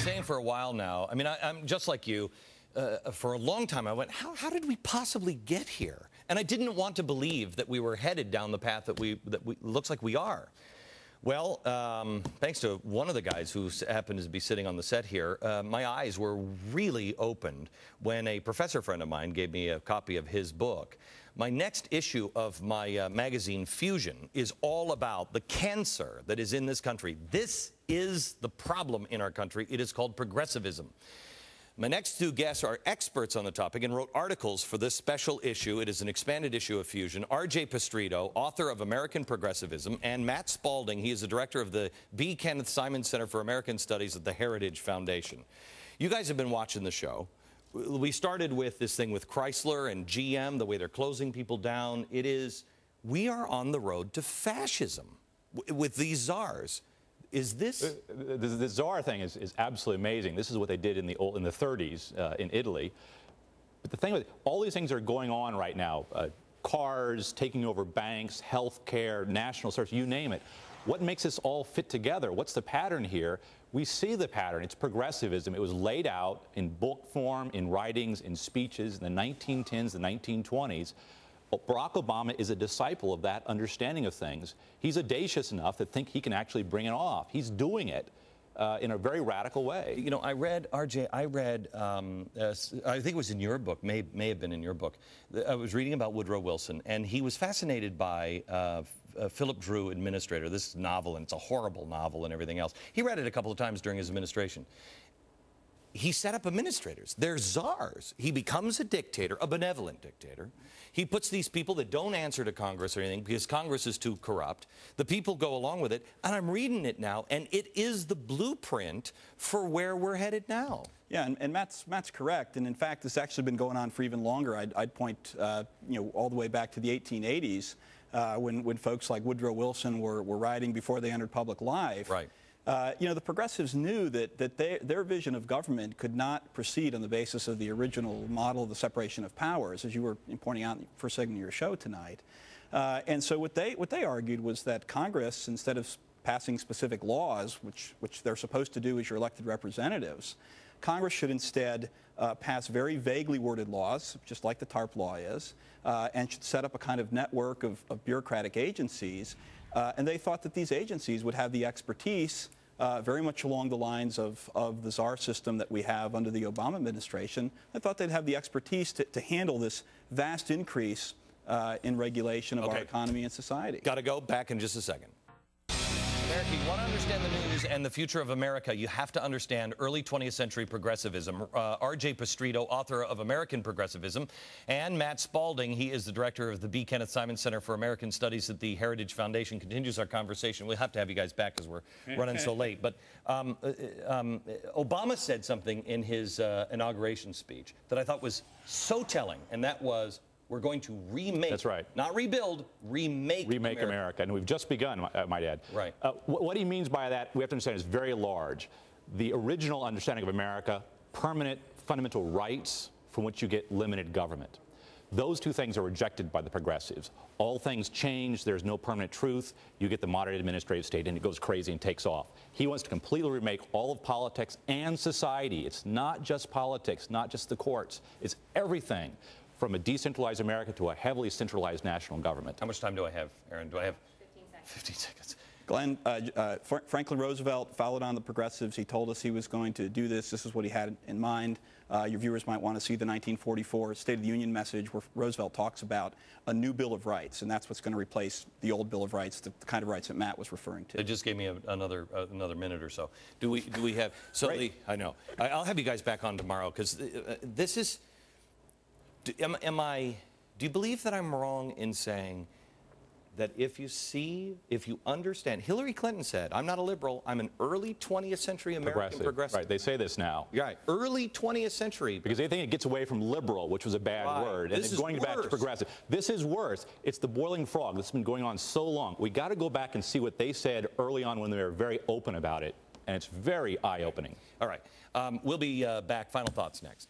saying for a while now, I mean, I'm just like you. For a long time, I went, how did we possibly get here? And I didn't want to believe that we were headed down the path that looks like we are. Well, thanks to one of the guys who happened to be sitting on the set here, my eyes were really opened when a professor friend of mine gave me a copy of his book. My next issue of my magazine, Fusion, is all about the cancer that is in this country. This is the problem in our country. It is called progressivism. My next two guests are experts on the topic and wrote articles for this special issue. It is an expanded issue of Fusion. R.J. Pistrito, author of American Progressivism, and Matt Spalding. He is the director of the B. Kenneth Simon Center for American Studies at the Heritage Foundation. You guys have been watching the show. We started with this thing with Chrysler and GM, the way they're closing people down. We are on the road to fascism with these czars. Is this? The czar thing is absolutely amazing. This is what they did in the 30s in Italy. But the thing with all these things are going on right now, cars taking over banks, health care, national service, you name it. What makes this all fit together? What's the pattern here? We see the pattern. It's progressivism. It was laid out in book form, in writings, in speeches in the 1910s, the 1920s. Barack Obama is a disciple of that understanding of things. He's audacious enough to think he can actually bring it off. He's doing it in a very radical way. You know, I read, RJ, I think it was in your book, may have been in your book. I was reading about Woodrow Wilson, and he was fascinated by Philip Drew, Administrator, this novel, and it's a horrible novel and everything else. He read it a couple of times during his administration. He set up administrators. They're czars. He becomes a dictator, a benevolent dictator. He puts these people that don't answer to Congress or anything because Congress is too corrupt. The people go along with it, and I'm reading it now, and it is the blueprint for where we're headed now. Yeah, and Matt's correct. And in fact, it's actually been going on for even longer. I'd point, all the way back to the 1880s when folks like Woodrow Wilson were writing before they entered public life. Right. The progressives knew that their vision of government could not proceed on the basis of the original model of the separation of powers, as you were pointing out in the first segment of your show tonight. And so what they argued was that Congress, instead of passing specific laws, which they're supposed to do as your elected representatives, Congress should instead pass very vaguely worded laws, just like the TARP law is, and should set up a kind of network of bureaucratic agencies. And they thought that these agencies would have the expertise very much along the lines of the czar system that we have under the Obama administration. I thought they'd have the expertise to handle this vast increase in regulation of our economy and society. Got to go. Back in just a second. America, you want to understand the news and the future of America, you have to understand early 20th century progressivism. R.J. Pistrito, author of American Progressivism, and Matt Spalding, he is the director of the B. Kenneth Simon Center for American Studies at the Heritage Foundation, continues our conversation. We'll have to have you guys back because we're running so late. But Obama said something in his inauguration speech that I thought was so telling, and that was, we're going to remake. That's right. Not rebuild, remake America. And we've just begun, I might add. Right. What he means by that, we have to understand, is very large. The original understanding of America, permanent fundamental rights from which you get limited government. Those two things are rejected by the progressives. All things change. There's no permanent truth. You get the modern administrative state, and it goes crazy and takes off. He wants to completely remake all of politics and society. It's not just politics, not just the courts. It's everything, from a decentralized America to a heavily centralized national government. How much time do I have, Aaron? Do I have 15 seconds. 15 seconds. Glenn, Franklin Roosevelt followed on the progressives. He told us he was going to do this. This is what he had in mind. Your viewers might want to see the 1944 State of the Union message, where Roosevelt talks about a new Bill of Rights, and that's what's going to replace the old Bill of Rights, the kind of rights that Matt was referring to. It just gave me another minute or so. Do we have? So right. I know. I'll have you guys back on tomorrow because this is. Do you believe that I'm wrong in saying that if you understand, Hillary Clinton said, I'm not a liberal, I'm an early 20th century American progressive. Right, they say this now. Right, early 20th century. Because they think it gets away from liberal, which was a bad word, and it's going back to progressive. This is worse. It's the boiling frog. This has been going on so long. We got to go back and see what they said early on when they were very open about it, and it's very eye-opening. All right, we'll be back. Final thoughts next.